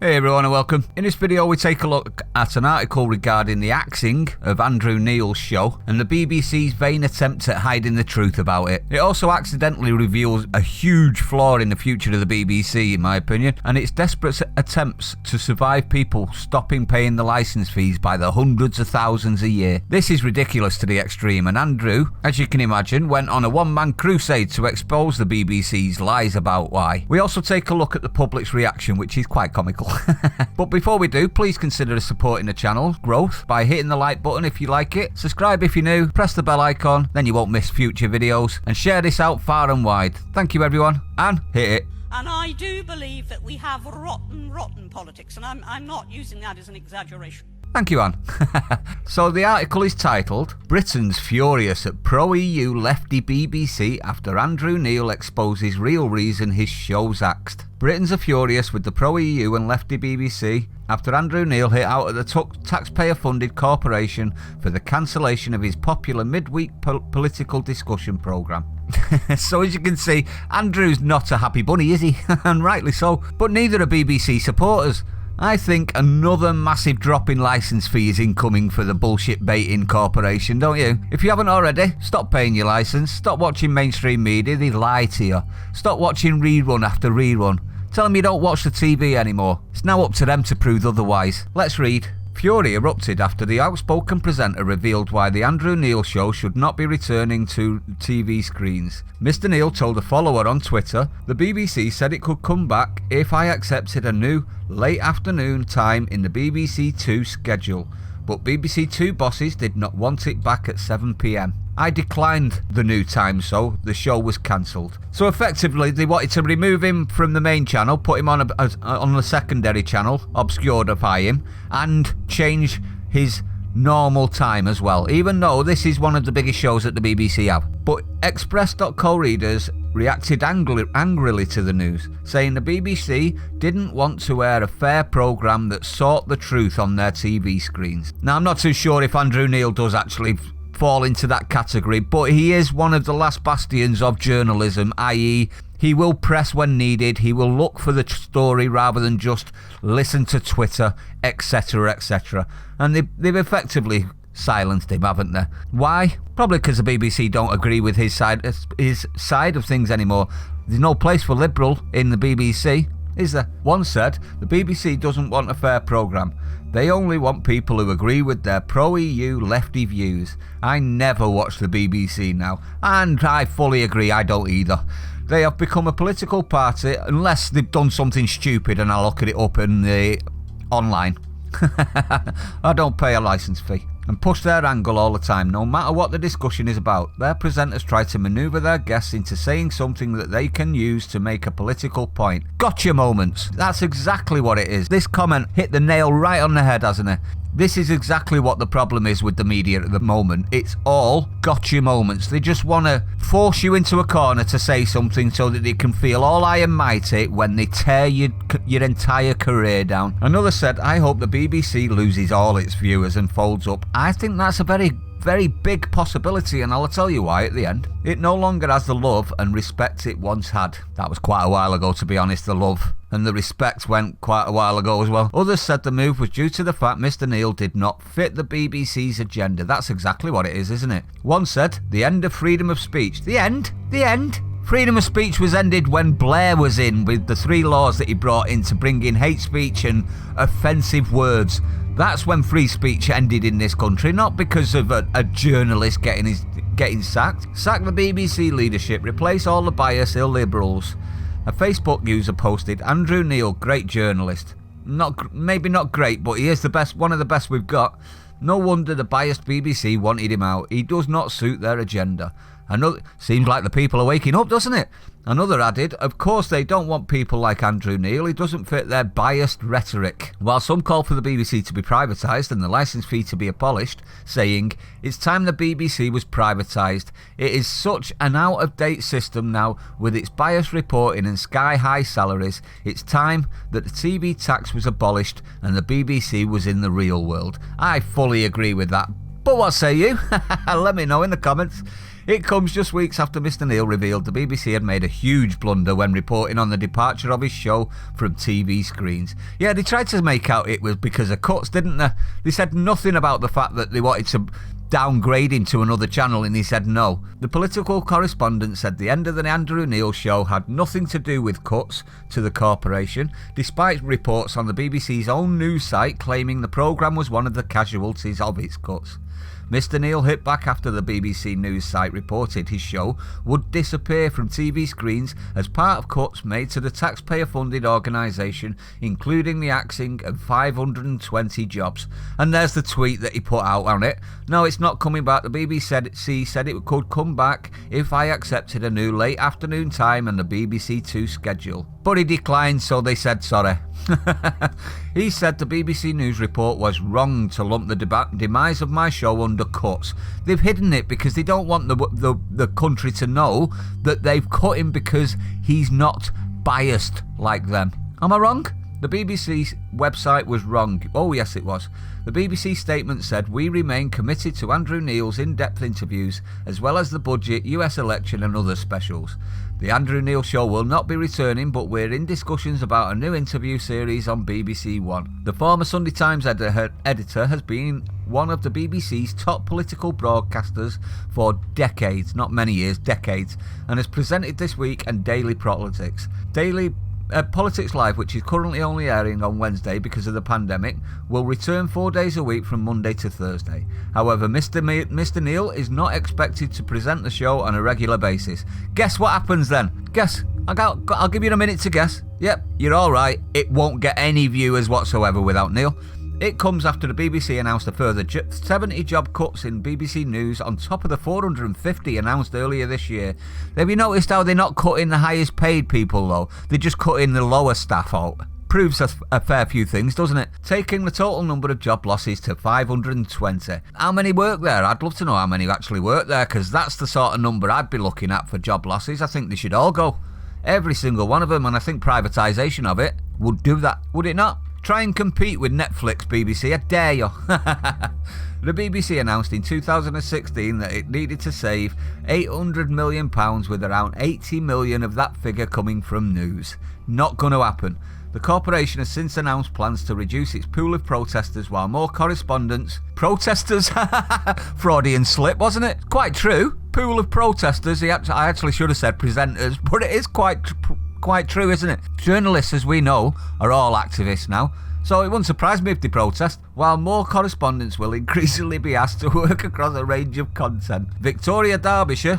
Hey everyone and welcome. In this video we take a look at an article regarding the axing of Andrew Neil's show and the BBC's vain attempt at hiding the truth about it. It also accidentally reveals a huge flaw in the future of the BBC in my opinion, and its desperate attempts to survive people stopping paying the licence fees by the hundreds of thousands a year. This is ridiculous to the extreme, and Andrew, as you can imagine, went on a one-man crusade to expose the BBC's lies about why. We also take a look at the public's reaction, which is quite comical. But before we do, please consider supporting the channel's growth by hitting the like button if you like it, subscribe if you're new, press the bell icon, then you won't miss future videos, and share this out far and wide. Thank you everyone, and hit it. And I do believe that we have rotten politics, and I'm not using that as an exaggeration. Thank you, Anne. So the article is titled, Britain's furious at pro-EU lefty BBC after Andrew Neil exposes real reason his show's axed. Britons are furious with the pro-EU and lefty BBC after Andrew Neil hit out at the taxpayer-funded corporation for the cancellation of his popular midweek political discussion programme. So as you can see, Andrew's not a happy bunny, is he? And rightly so. But neither are BBC supporters. I think another massive drop in licence fee is incoming for the bullshit baiting corporation, don't you? If you haven't already, stop paying your licence, stop watching mainstream media, they lie to you. Stop watching rerun after rerun. Tell them you don't watch the TV anymore. It's now up to them to prove otherwise. Let's read. Fury erupted after the outspoken presenter revealed why the Andrew Neil show should not be returning to TV screens. Mr. Neil told a follower on Twitter, the BBC said it could come back if I accepted a new late afternoon time in the BBC Two schedule, but BBC Two bosses did not want it back at 7 PM. I declined the new time, so the show was cancelled. So effectively, they wanted to remove him from the main channel, put him on the secondary channel, obscurify him, and change his normal time as well, even though this is one of the biggest shows that the BBC have. But Express.co readers reacted angrily to the news, saying the BBC didn't want to air a fair programme that sought the truth on their TV screens. Now, I'm not too sure if Andrew Neil does actually fall into that category, but he is one of the last bastions of journalism, i.e. he will press when needed, he will look for the story rather than just listen to Twitter, etc, etc. And they've effectively silenced him, haven't they? Why? Probably because the BBC don't agree with his side of things anymore. There's no place for liberal in the BBC, is there? One said, the BBC doesn't want a fair programme. They only want people who agree with their pro-EU lefty views. I never watch the BBC now, and I fully agree, I don't either. They have become a political party unless they've done something stupid and I'll look at it up in the online. I don't pay a licence fee. And push their angle all the time, no matter what the discussion is about. Their presenters try to manoeuvre their guests into saying something that they can use to make a political point. Gotcha moments. That's exactly what it is. This comment hit the nail right on the head, hasn't it? This is exactly what the problem is with the media at the moment. It's all gotcha moments. They just want to force you into a corner to say something so that they can feel all high and mighty when they tear your entire career down. Another said, I hope the BBC loses all its viewers and folds up. I think that's a very big possibility, and I'll tell you why at the end. It no longer has the love and respect it once had. That was quite a while ago, to be honest. The love and the respect went quite a while ago as well. Others said the move was due to the fact Mr. Neil did not fit the BBC's agenda. That's exactly what it is, isn't it? One said, the end of freedom of speech. The end? The end? Freedom of speech was ended when Blair was in with the 3 laws that he brought in to bring in hate speech and offensive words. That's when free speech ended in this country, not because of a journalist getting sacked. Sack the BBC leadership, replace all the biased illiberals. A Facebook user posted, Andrew Neil, great journalist. Maybe not great, but he is the best, one of the best we've got. No wonder the biased BBC wanted him out. He does not suit their agenda. Another, seems like the people are waking up, doesn't it? Another added, of course they don't want people like Andrew Neil, he doesn't fit their biased rhetoric. While some call for the BBC to be privatised and the licence fee to be abolished, saying, it's time the BBC was privatised. It is such an out-of-date system now with its biased reporting and sky-high salaries. It's time that the TV tax was abolished and the BBC was in the real world. I fully agree with that. But what say you? Let me know in the comments. It comes just weeks after Mr Neil revealed the BBC had made a huge blunder when reporting on the departure of his show from TV screens. Yeah, they tried to make out it was because of cuts, didn't they? They said nothing about the fact that they wanted to downgrade him to another channel, and he said no. The political correspondent said the end of the Andrew Neil show had nothing to do with cuts to the corporation, despite reports on the BBC's own news site claiming the programme was one of the casualties of its cuts. Mr Neil hit back after the BBC news site reported his show would disappear from TV screens as part of cuts made to the taxpayer-funded organisation, including the axing of 520 jobs. And there's the tweet that he put out on it. No, it's not coming back. The BBC said it could come back if I accepted a new late afternoon time and the BBC Two schedule. But he declined, so they said sorry. He said the BBC News report was wrong to lump the demise of my show under cuts. They've hidden it because they don't want the country to know that they've cut him because he's not biased like them. Am I wrong? The BBC website was wrong. Oh yes, it was. The BBC statement said, "We remain committed to Andrew Neil's in-depth interviews as well as the budget, US election and other specials. The Andrew Neil show will not be returning, but we're in discussions about a new interview series on BBC One." The former Sunday Times editor has been one of the BBC's top political broadcasters for decades, not many years, decades, and has presented This Week and Daily Politics. Politics Live, which is currently only airing on Wednesday because of the pandemic, will return 4 days a week from Monday to Thursday. However, Mr Neil is not expected to present the show on a regular basis. Guess what happens then? Guess. I'll give you a minute to guess. Yep, you're all right. It won't get any viewers whatsoever without Neil. It comes after the BBC announced a further 70 job cuts in BBC News on top of the 450 announced earlier this year. Have you noticed how they're not cutting the highest paid people though? They're just cutting the lower staff out. Proves a fair few things, doesn't it? Taking the total number of job losses to 520. How many work there? I'd love to know how many actually work there, because that's the sort of number I'd be looking at for job losses. I think they should all go. Every single one of them, and I think privatisation of it would do that, would it not? Try and compete with Netflix, BBC, I dare you. The BBC announced in 2016 that it needed to save £800 million, with around 80 million of that figure coming from news. Not going to happen. The corporation has since announced plans to reduce its pool of protesters while more correspondents... Protesters? Freudian slip, wasn't it? Quite true. Pool of protesters. I actually should have said presenters, but it is quite true, isn't it? Journalists, as we know, are all activists now, so it wouldn't surprise me if they protest, while more correspondents will increasingly be asked to work across a range of content. Victoria Derbyshire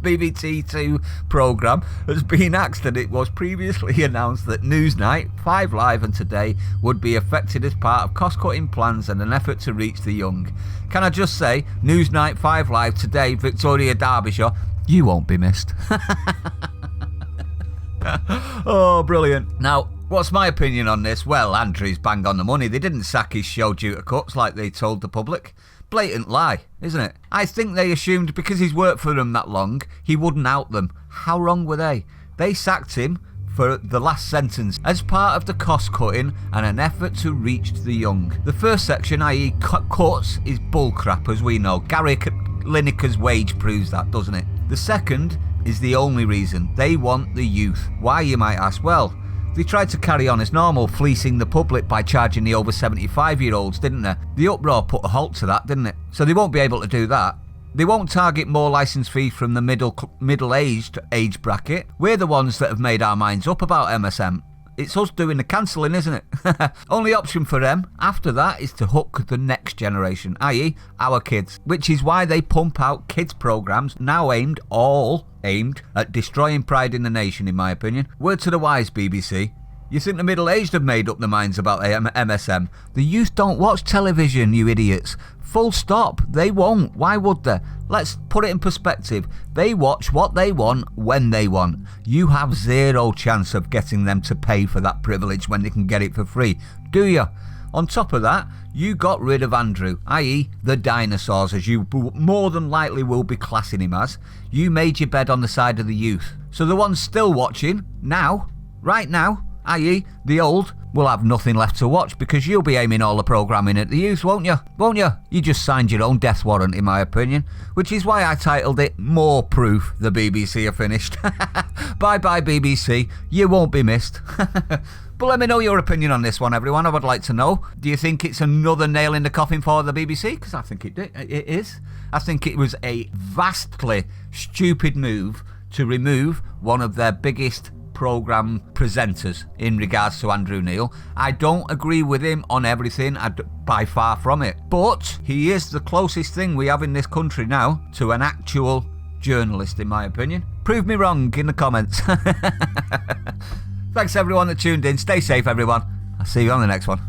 BBT2 programme has been axed, and it was previously announced that Newsnight, 5 Live and Today would be affected as part of cost-cutting plans and an effort to reach the young. Can I just say, Newsnight, 5 Live, Today, Victoria Derbyshire, you won't be missed. Oh, brilliant. Now, what's my opinion on this? Well, Andrew's bang on the money. They didn't sack his show due to cuts like they told the public. Blatant lie, isn't it? I think they assumed because he's worked for them that long, he wouldn't out them. How wrong were they? They sacked him for the last sentence as part of the cost cutting and an effort to reach the young. The first section, i.e. cuts, is bullcrap, as we know. Gary Lineker's wage proves that, doesn't it? The second is the only reason. They want the youth. Why, you might ask? Well, they tried to carry on as normal, fleecing the public by charging the over 75-year-olds, didn't they? The uproar put a halt to that, didn't it? So they won't be able to do that. They won't target more licence fees from the middle-aged age bracket. We're the ones that have made our minds up about MSM. It's us doing the cancelling, isn't it? Only option for them after that is to hook the next generation, i.e. our kids, which is why they pump out kids programmes now aimed at destroying pride in the nation, in my opinion. Word to the wise, BBC. You think the middle-aged have made up their minds about MSM? The youth don't watch television, you idiots. Full stop. They won't. Why would they? Let's put it in perspective. They watch what they want when they want. You have zero chance of getting them to pay for that privilege when they can get it for free, do you? On top of that, you got rid of Andrew, i.e. the dinosaurs, as you more than likely will be classing him as. You made your bed on the side of the youth. So the ones still watching, now, right now, i.e. the old, will have nothing left to watch because you'll be aiming all the programming at the youth, won't you? Won't you? You just signed your own death warrant, in my opinion, which is why I titled it More Proof the BBC are finished. Bye-bye, BBC. You won't be missed. But let me know your opinion on this one, everyone. I would like to know. Do you think it's another nail in the coffin for the BBC? Because I think it is. I think it was a vastly stupid move to remove one of their biggest programme presenters in regards to Andrew Neil. I don't agree with him on everything, by far from it. But he is the closest thing we have in this country now to an actual journalist, in my opinion. Prove me wrong in the comments. Thanks everyone that tuned in. Stay safe, everyone. I'll see you on the next one.